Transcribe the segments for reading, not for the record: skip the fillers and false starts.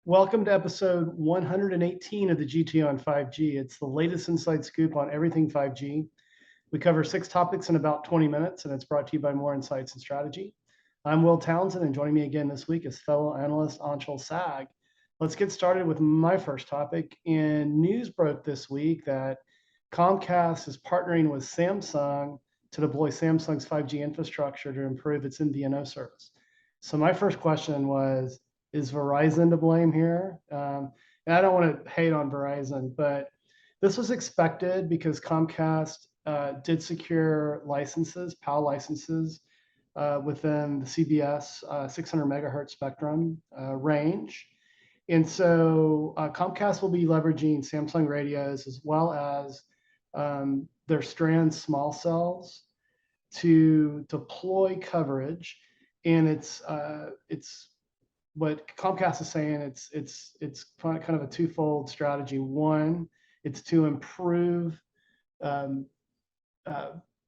Welcome to episode 118 of the GT on 5G. It's the latest inside scoop on everything 5G. We cover 6 topics in about 20 minutes, and it's brought to you by More Insights and Strategy. I'm Will Townsend, and joining me again this week is fellow analyst Anshel Sag. Let's get started with my first topic. And news broke this week that Comcast is partnering with Samsung to deploy Samsung's 5G infrastructure to improve its MVNO service. So my first question was, is Verizon to blame here? And I don't want to hate on Verizon, but this was expected because Comcast did secure licenses, PAL licenses, within the CBS 600 megahertz spectrum range. And so Comcast will be leveraging Samsung radios as well as their strand small cells to deploy coverage. And it's what Comcast is saying. It's kind of a twofold strategy. One, it's to improve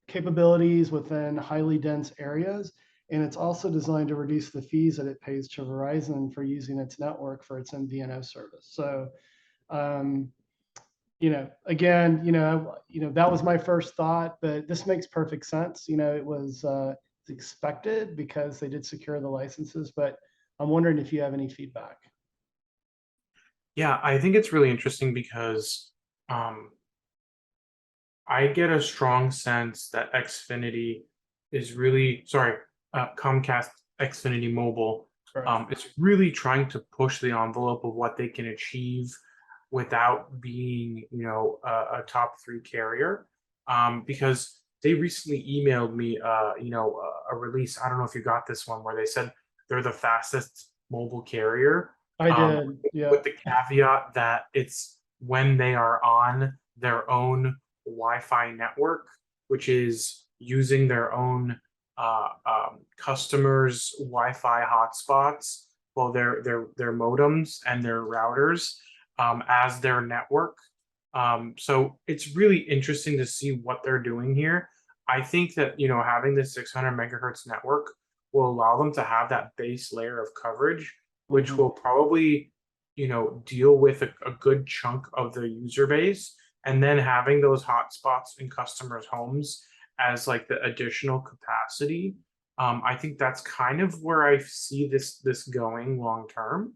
capabilities within highly dense areas, and it's also designed to reduce the fees that it pays to Verizon for using its network for its MVNO service. So, again, that was my first thought, but this makes perfect sense. It was expected because they did secure the licenses, but I'm wondering if you have any feedback. Yeah, I think it's really interesting because I get a strong sense that Comcast Xfinity Mobile is really trying to push the envelope of what they can achieve without being, a top three carrier. Because they recently emailed me, a release. I don't know if you got this one where they said they're the fastest mobile carrier. I did, yeah. With the caveat that it's when they are on their own Wi-Fi network, which is using their own customers' Wi-Fi hotspots, well, their modems and their routers as their network. So it's really interesting to see what they're doing here. I think that having this 600 megahertz network will allow them to have that base layer of coverage, which will probably deal with a good chunk of the user base, and then having those hotspots in customers' homes as like the additional capacity. I think that's kind of where I see this going long term,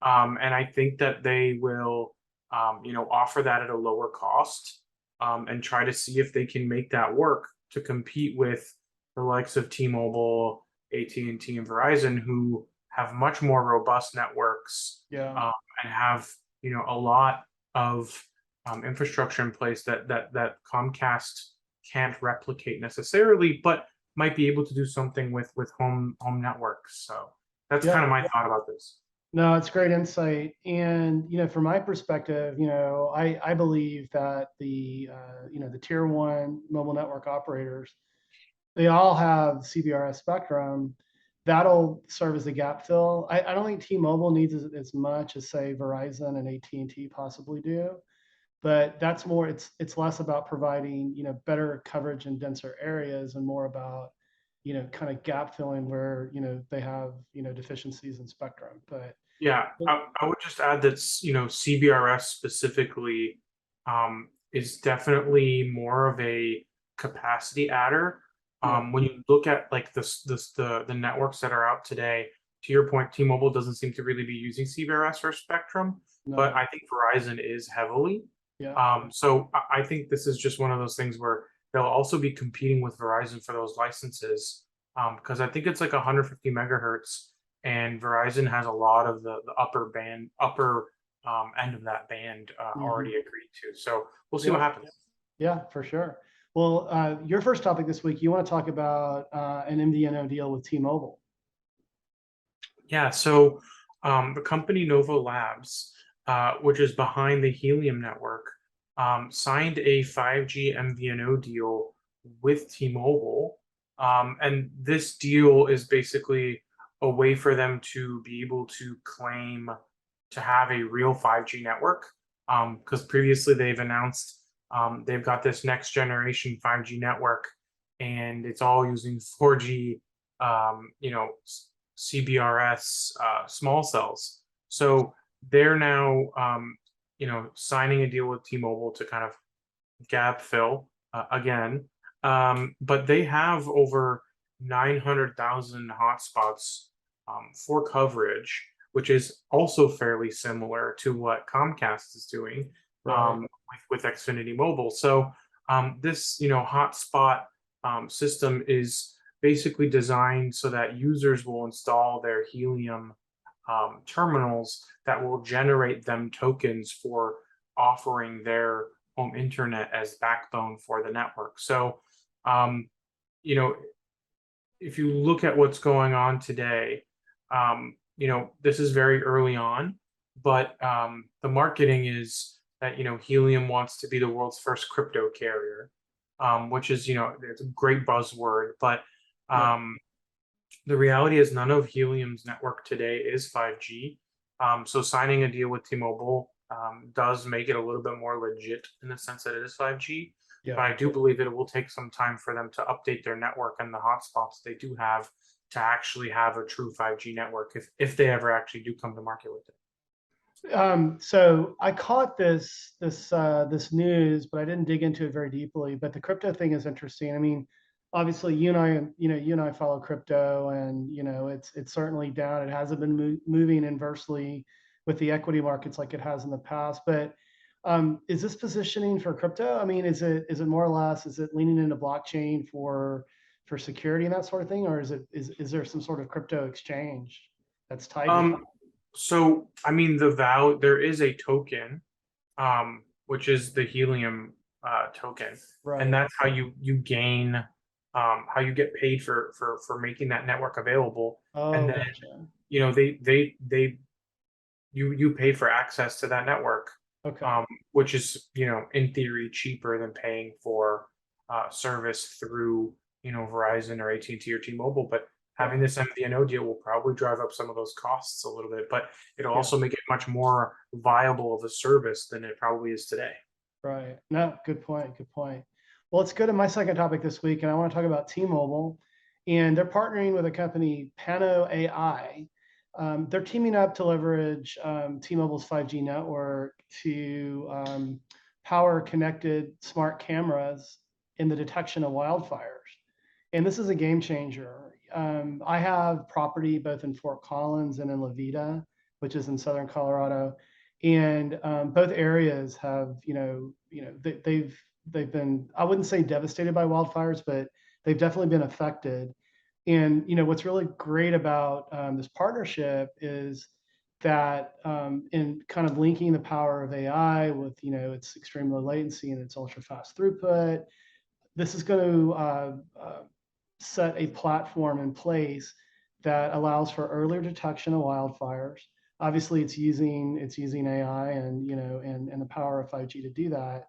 and I think that they will offer that at a lower cost, and try to see if they can make that work to compete with the likes of T-Mobile, AT&T, and Verizon, who have much more robust networks, Yeah. and have a lot of infrastructure in place that Comcast can't replicate necessarily, but might be able to do something with home networks. So that's kind of my thought about this. No, it's great insight. And, from my perspective, I believe that the tier one mobile network operators, they all have CBRS spectrum. That'll serve as a gap fill. I don't think T-Mobile needs as much as, say, Verizon and AT&T possibly do, but that's more, it's less about providing, better coverage in denser areas and more about, kind of gap filling where, they have, deficiencies in spectrum. But Yeah, I would just add that CBRS specifically is definitely more of a capacity adder. When you look at like the networks that are out today, to your point, T-Mobile doesn't seem to really be using CBRS or Spectrum, but I think Verizon is heavily. So I think this is just one of those things where they'll also be competing with Verizon for those licenses, because I think it's like 150 megahertz, and Verizon has a lot of the upper end of that band already agreed to. So we'll see what happens. Yeah, for sure. Well, your first topic this week, you want to talk about an MVNO deal with T-Mobile. Yeah, so the company Novo Labs, which is behind the Helium network, signed a 5G MVNO deal with T-Mobile. And this deal is basically a way for them to be able to claim to have a real 5G network. Because previously they've announced they've got this next generation 5G network, and it's all using 4G, CBRS small cells. So they're now, signing a deal with T-Mobile to kind of gap fill again. But they have over 900,000 hotspots for coverage, which is also fairly similar to what Comcast is doing Right. with Xfinity Mobile. So this, hotspot system is basically designed so that users will install their Helium terminals that will generate them tokens for offering their home internet as backbone for the network. So, um, you know, if you look at what's going on today, this is very early on, but the marketing is that, Helium wants to be the world's first crypto carrier, which is, it's a great buzzword, but Yeah. the reality is none of Helium's network today is 5G. So signing a deal with T-Mobile does make it a little bit more legit in the sense that it is 5G. Yeah. But I do believe that it will take some time for them to update their network and the hotspots they do have to actually have a true 5G network if they ever actually do come to market with it. So I caught this news, but I didn't dig into it very deeply. But the crypto thing is interesting. I mean, obviously, you and I follow crypto, and it's certainly down. It hasn't been moving inversely with the equity markets like it has in the past. But is this positioning for crypto? I mean, is it more or less, is it leaning into blockchain for security and that sort of thing, or is there some sort of crypto exchange that's tied to it? So I mean, there is a token, which is the Helium token, and Right. that's how you gain, how you get paid for making that network available, and Oh, then gotcha. they you pay for access to that network, Okay. which is in theory cheaper than paying for service through Verizon or AT&T or T-Mobile. But having Right. this MVNO deal will probably drive up some of those costs a little bit, but it'll Yeah. also make it much more viable of a service than it probably is today. Right. No, good point. Good point. Well, let's go to my second topic this week, and I want to talk about T-Mobile, and they're partnering with a company, Pano AI. They're teaming up to leverage T-Mobile's 5G network to power connected smart cameras in the detection of wildfires. And this is a game changer. I have property both in Fort Collins and in La Vita, which is in southern Colorado, and both areas have, they've been, I wouldn't say devastated by wildfires, but they've definitely been affected. And what's really great about this partnership is that in kind of linking the power of AI with its extreme low latency and its ultra fast throughput, this is going to set a platform in place that allows for earlier detection of wildfires. Obviously, it's using AI and and the power of 5G to do that.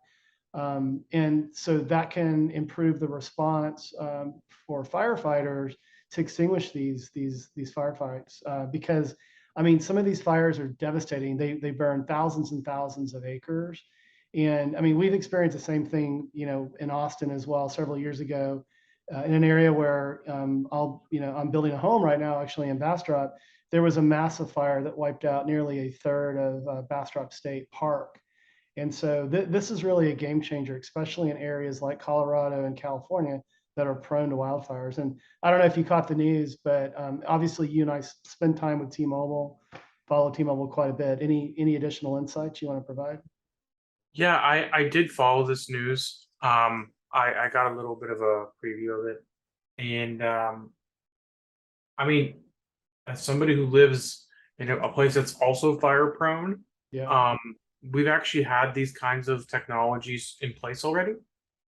And so that can improve the response for firefighters to extinguish these firefights. Because I mean, some of these fires are devastating. They burn thousands and thousands of acres. And I mean, we've experienced the same thing, in Austin as well several years ago, in an area where I'm building a home right now, actually in Bastrop. There was a massive fire that wiped out nearly a third of Bastrop State Park. And so this is really a game changer, especially in areas like Colorado and California that are prone to wildfires. And I don't know if you caught the news, but obviously you and I spend time with T-Mobile, follow T-Mobile quite a bit. Any additional insights you want to provide? Yeah, I did follow this news. I got a little bit of a preview of it, and I mean, as somebody who lives in a place that's also fire prone, Yeah. um, we've actually had these kinds of technologies in place already.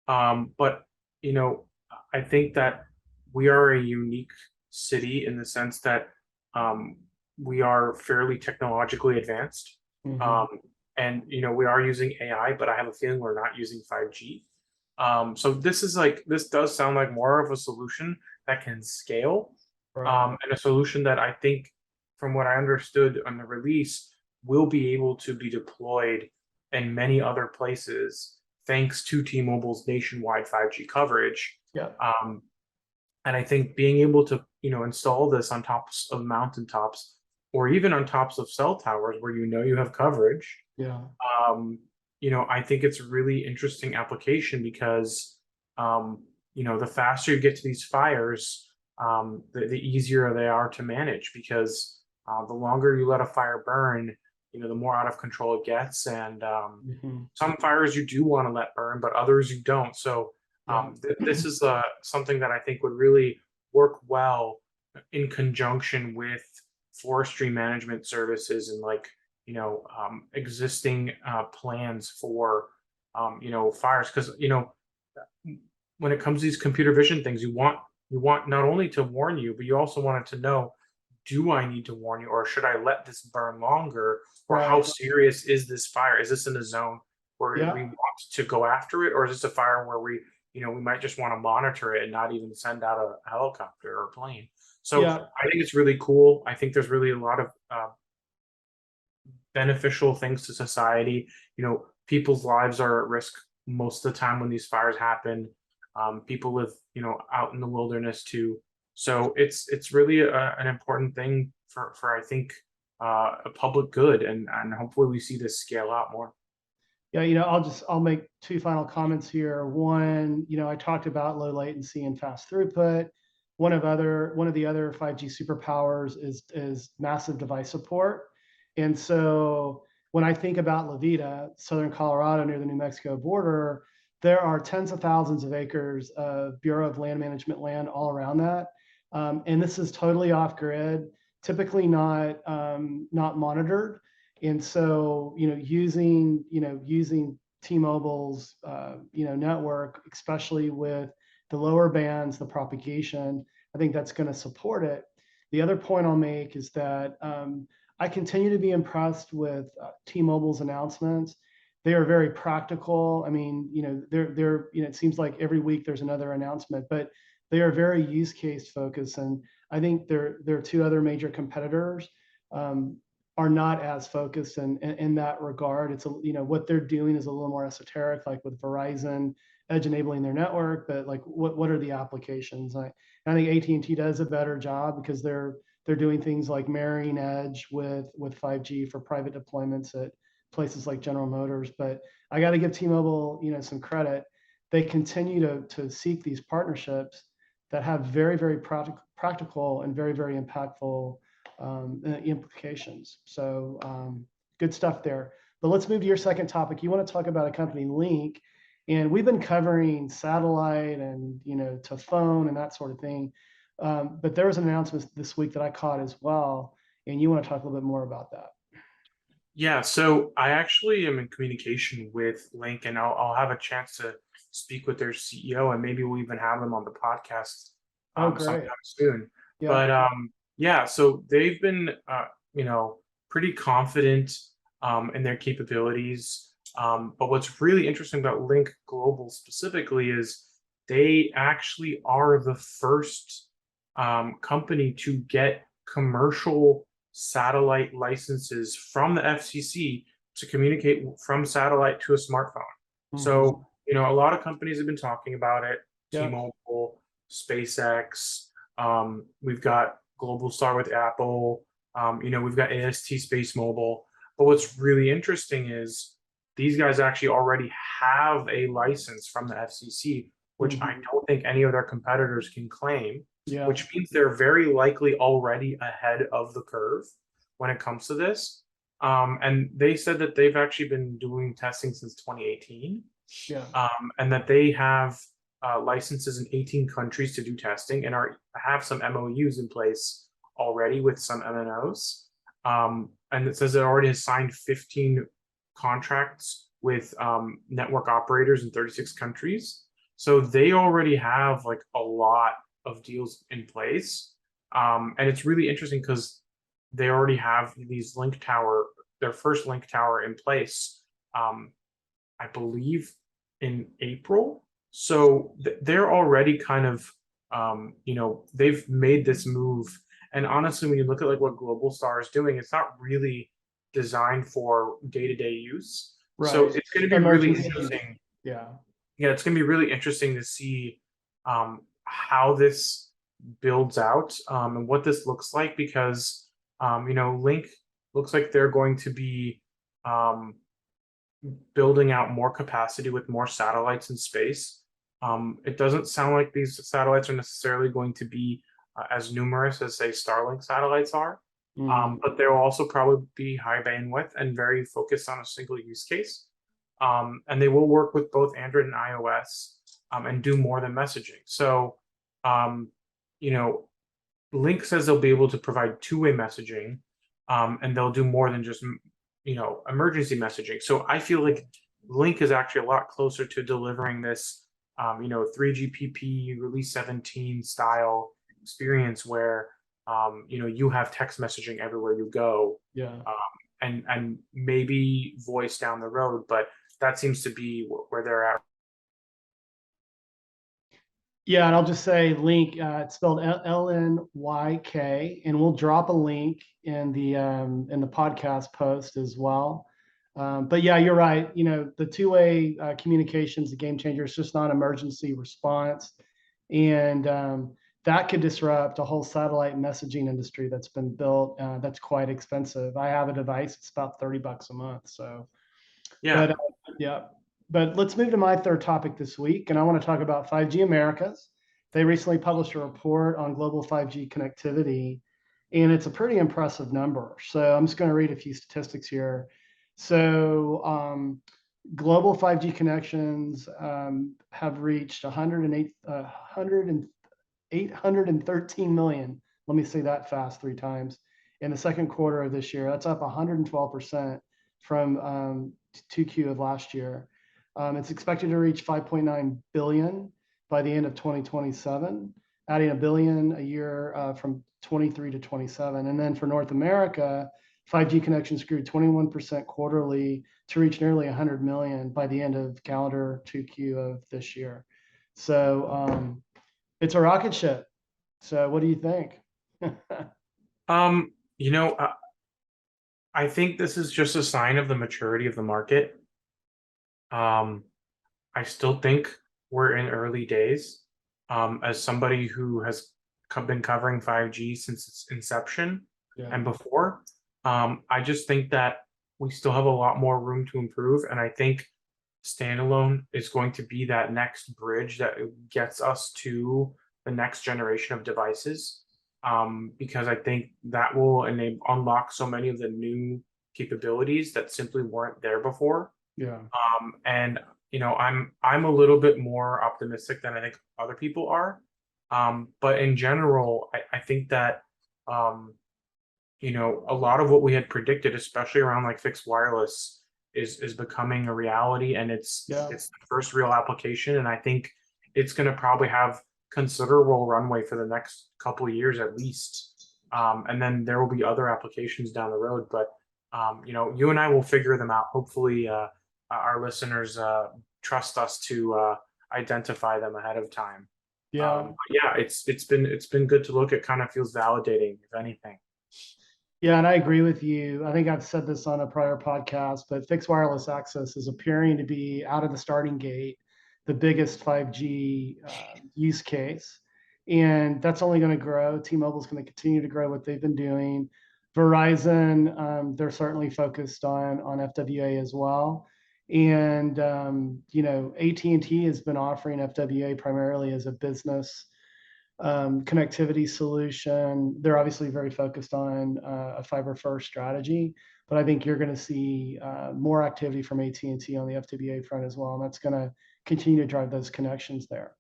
But you know, I think that we are a unique city in the sense that um, we are fairly technologically advanced. Hmm. Um, and we are using AI, but I have a feeling we're not using 5G. So this does sound like more of a solution that can scale, Right. and a solution that I think, from what I understood on the release, will be able to be deployed in many other places thanks to T-Mobile's nationwide 5G coverage. Yeah. And I think being able to install this on tops of mountaintops or even on tops of cell towers where you have coverage. Yeah. I think it's a really interesting application because, the faster you get to these fires, the easier they are to manage because the longer you let a fire burn, the more out of control it gets. And Mhm. some fires you do want to let burn, but others you don't. So Yeah. this is something that I think would really work well in conjunction with forestry management services and existing plans for fires because when it comes to these computer vision things you want not only to warn you but you also want it to know, do I need to warn you or should I let this burn longer, or how Right. serious is this fire? Is this in a zone where we Yeah. want to go after it, or is this a fire where we might just want to monitor it and not even send out a helicopter or a plane? So Yeah. I think it's really cool. I think there's really a lot of beneficial things to society. People's lives are at risk most of the time when these fires happen. People live, out in the wilderness too. So it's really an important thing for I think a public good, and hopefully we see this scale out more. Yeah, I'll make two final comments here. One, I talked about low latency and fast throughput. One of the other 5G superpowers is massive device support. And so when I think about La Vida, southern Colorado near the New Mexico border, there are tens of thousands of acres of Bureau of Land Management land all around that. And this is totally off grid, typically not monitored. And so, using T-Mobile's, network, especially with the lower bands, the propagation, I think that's going to support it. The other point I'll make is that I continue to be impressed with T-Mobile's announcements. They are very practical. I mean, it seems like every week there's another announcement, but they are very use case focused. And I think there are two other major competitors. Are not as focused in that regard. It's what they're doing is a little more esoteric, like with Verizon edge enabling their network, but like what are the applications? I think AT&T does a better job because they're doing things like marrying edge with 5G for private deployments at places like General Motors. But I got to give T-Mobile some credit. They continue to seek these partnerships that have very, very practical and very, very impactful implications. So good stuff there. But let's move to your second topic. You want to talk about a company, Lynk, and we've been covering satellite and to phone and that sort of thing. But there was an announcement this week that I caught as well, and you want to talk a little bit more about that. Yeah, so I actually am in communication with Lynk, and I'll have a chance to speak with their CEO, and maybe we'll even have them on the podcast Oh, great. sometime soon. Yeah. But yeah, so they've been pretty confident in their capabilities. But what's really interesting about Lynk Global specifically is they actually are the first company to get commercial satellite licenses from the FCC to communicate from satellite to a smartphone. Mhm. So, a lot of companies have been talking about it. Yeah. T-Mobile, SpaceX, we've got Globalstar with Apple, we've got AST Space Mobile. But what's really interesting is these guys actually already have a license from the FCC, which I don't think any of their competitors can claim, Yeah. which means they're very likely already ahead of the curve when it comes to this. And they said that they've actually been doing testing since 2018, Yeah. and that they have licenses in 18 countries to do testing and have some MOUs in place already with some MNOs. And it says it already has signed 15 contracts with network operators in 36 countries. So they already have like a lot of deals in place. And it's really interesting because they already have their first link tower in place, I believe in April. So they're already kind of, they've made this move. And honestly, when you look at like what Globalstar is doing, it's not really designed for day-to-day use. Right. So it's going to be really Emergency. interesting. Yeah. Yeah, it's going to be really interesting to see how this builds out and what this looks like because Lynk looks like they're going to be um, building out more capacity with more satellites in space. It doesn't sound like these satellites are necessarily going to be as numerous as, say, Starlink satellites are, but they will also probably be high bandwidth and very focused on a single use case. And they will work with both Android and iOS and do more than messaging. So, um, you know, Lynk says they'll be able to provide two-way messaging, and they'll do more than just emergency messaging. So I feel like Lynk is actually a lot closer to delivering this 3GPP release 17 style experience where you have text messaging everywhere you go. Yeah. And maybe voice down the road, but that seems to be where they're at. Yeah, and I'll just say Lynk. It's spelled Lnyk, and we'll drop a link in the podcast post as well. But yeah, you're right. The two-way communications, the game changer. It's just not emergency response, and that could disrupt a whole satellite messaging industry that's been built. That's quite expensive. I have a device; it's about $30 a month. So, Yeah. but yeah. But let's move to my third topic this week, and I want to talk about 5G Americas. They recently published a report on global 5G connectivity, and it's a pretty impressive number. So I'm just going to read a few statistics here. So global 5G connections have reached 813 million. Let me say that fast 3 times. In the second quarter of this year, that's up 112% from 2Q of last year. It's expected to reach 5.9 billion by the end of 2027, adding a billion a year from 23 to 27. And then for North America, 5G connections grew 21% quarterly to reach nearly 100 million by the end of calendar 2Q of this year. So it's a rocket ship. So what do you think? Um, you know, uh, I think this is just a sign of the maturity of the market. Um, I still think we're in early days. As somebody who has been covering 5G since its inception Yeah. and before, I just think that we still have a lot more room to improve. And I think standalone is going to be that next bridge that gets us to the next generation of devices. Because I think that will unlock so many of the new capabilities that simply weren't there before. Yeah. And I'm a little bit more optimistic than I think other people are. But in general, I think that a lot of what we had predicted, especially around like fixed wireless, is becoming a reality, and it's the first real application, and I think it's going to probably have considerable runway for the next couple of years at least. And then there will be other applications down the road, but you and I will figure them out. Hopefully, our listeners trust us to identify them ahead of time. Yeah. Yeah, it's been good to look. It kind of feels validating, if anything. Yeah, and I agree with you. I think I've said this on a prior podcast, but fixed wireless access is appearing to be out of the starting gate, the biggest 5G use case. And that's only going to grow. T-Mobile is going to continue to grow what they've been doing. Verizon, they're certainly focused on FWA as well. And AT&T has been offering FWA primarily as a business connectivity solution. They're obviously very focused on a fiber first strategy, but I think you're going to see more activity from AT&T on the FWA front as well, and that's going to continue to drive those connections there.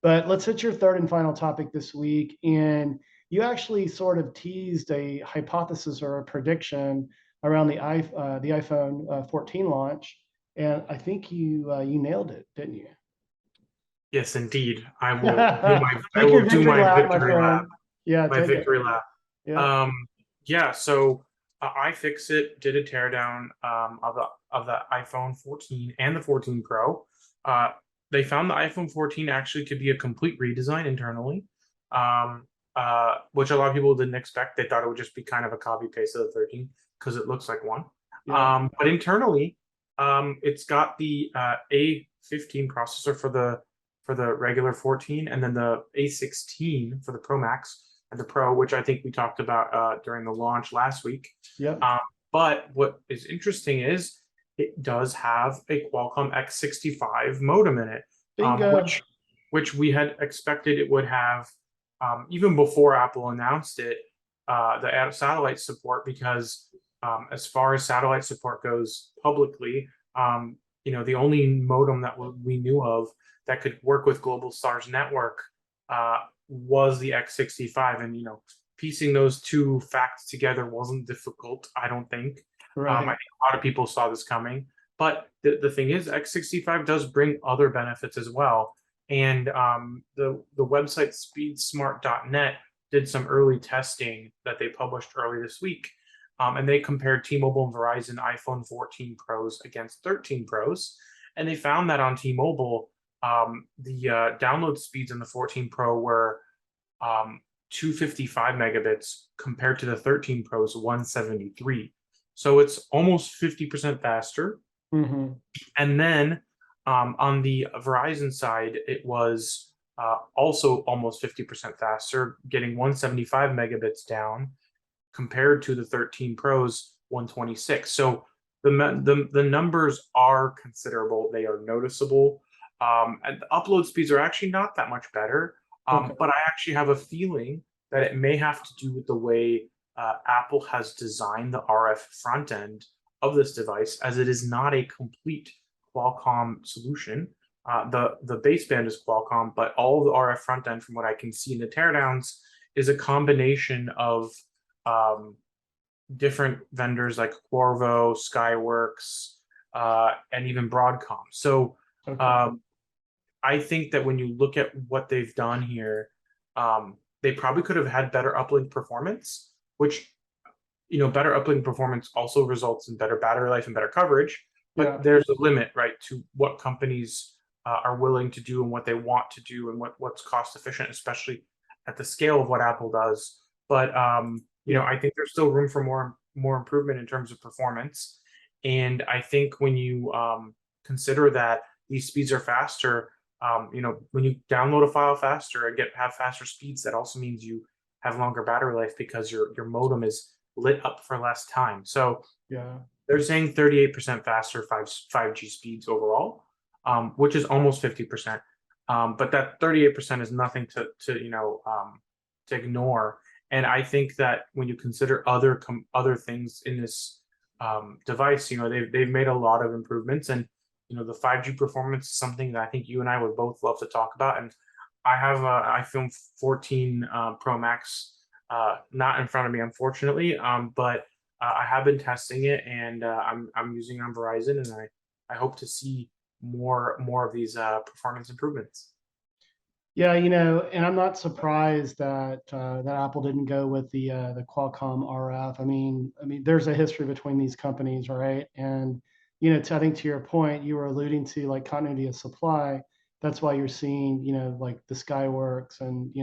But let's hit your third and final topic this week, and you actually sort of teased a hypothesis or a prediction around the iPhone 14 launch, and I think you nailed it, didn't you? Yes, indeed. I will do my Take your victory lap, my victory friend. lap. Yeah, My take it. victory lap. Yeah. Yeah. So iFixit did a teardown of the iPhone 14 and the 14 Pro. They found the iPhone 14 actually to be a complete redesign internally, which a lot of people didn't expect. They thought it would just be kind of a copy paste of the 13 because it looks like one. Yeah. But internally, it's got the A15 processor for the regular 14, and then the A16 for the Pro Max and the Pro, which I think we talked about during the launch last week. Yep. But what is interesting is it does have a Qualcomm X65 modem in it, Bingo. which we had expected it would have even before Apple announced it, the satellite support, because as far as satellite support goes publicly, the only modem that we knew of that could work with Globalstar's network was the X65, and piecing those two facts together wasn't difficult, I don't think. Right. I think a lot of people saw this coming, but the thing is, X65 does bring other benefits as well. And the website speedsmart.net did some early testing that they published early this week, and they compared T-Mobile and Verizon iPhone 14 Pros against 13 Pros, and they found that on T-Mobile, the download speeds in the 14 Pro were 255 megabits compared to the 13 Pro's 173. So it's almost 50% faster. Mm-hmm. And then on the Verizon side, it was also almost 50% faster, getting 175 megabits down compared to the 13 Pro's 126. So the numbers are considerable. They are noticeable. And the upload speeds are actually not that much better. Okay. But I actually have a feeling that it may have to do with the way Apple has designed the RF front end of this device, as it is not a complete Qualcomm solution. The baseband is Qualcomm, but all of the RF front end, from what I can see in the teardowns, is a combination of different vendors like Qorvo, Skyworks, and even Broadcom. So Okay. I think that when you look at what they've done here, they probably could have had better uplink performance, which, better uplink performance also results in better battery life and better coverage. But Yeah. there's a limit, right, to what companies are willing to do and what they want to do and what's cost efficient, especially at the scale of what Apple does. But I think there's still room for more improvement in terms of performance. And I think when you consider that these speeds are faster, when you download a file faster and have faster speeds, that also means you have longer battery life because your modem is lit up for less time. So Yeah. they're saying 38% faster 5G speeds overall, which is almost 50%. But that 38% is nothing to ignore. And I think that when you consider other things in this device, they've made a lot of improvements, and the 5G performance is something that I think you and I would both love to talk about. And I have iPhone 14 Pro Max not in front of me, unfortunately, but I have been testing it, and I'm using it on Verizon, and I hope to see more of these performance improvements. Yeah, and I'm not surprised that Apple didn't go with the Qualcomm RF. I mean, there's a history between these companies, right? And I think to your point, you were alluding to like continuity of supply. That's why you're seeing, like the Skyworks and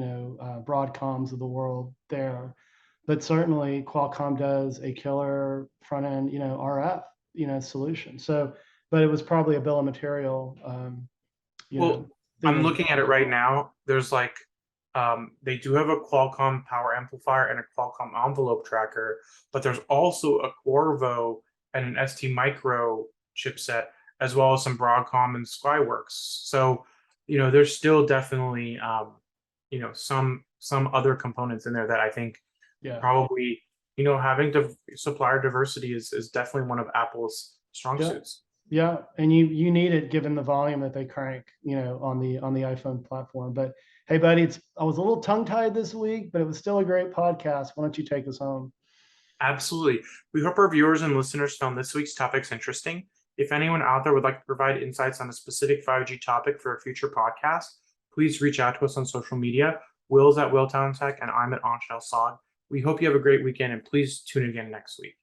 Broadcoms of the world there. But certainly Qualcomm does a killer front end, RF, solution. So, but it was probably a bill of material, Well, thing I'm as looking at it well. right now. There's like they do have a Qualcomm power amplifier and a Qualcomm envelope tracker, but there's also a Qorvo and an ST Micro chipset, as well as some Broadcom and Skyworks. So, there's still definitely some other components in there that I think Yeah. probably having supplier diversity is definitely one of Apple's strong Yeah. suits. Yeah, and you need it given the volume that they crank, on the iPhone platform. But hey, buddy, I was a little tongue tied this week, but it was still a great podcast. Why don't you take us home? Absolutely. We hope our viewers and listeners found this week's topics interesting. If anyone out there would like to provide insights on a specific 5G topic for a future podcast, please reach out to us on social media. Will's at Willtown Tech, and I'm at Anshel. We hope you have a great weekend, and please tune in again next week.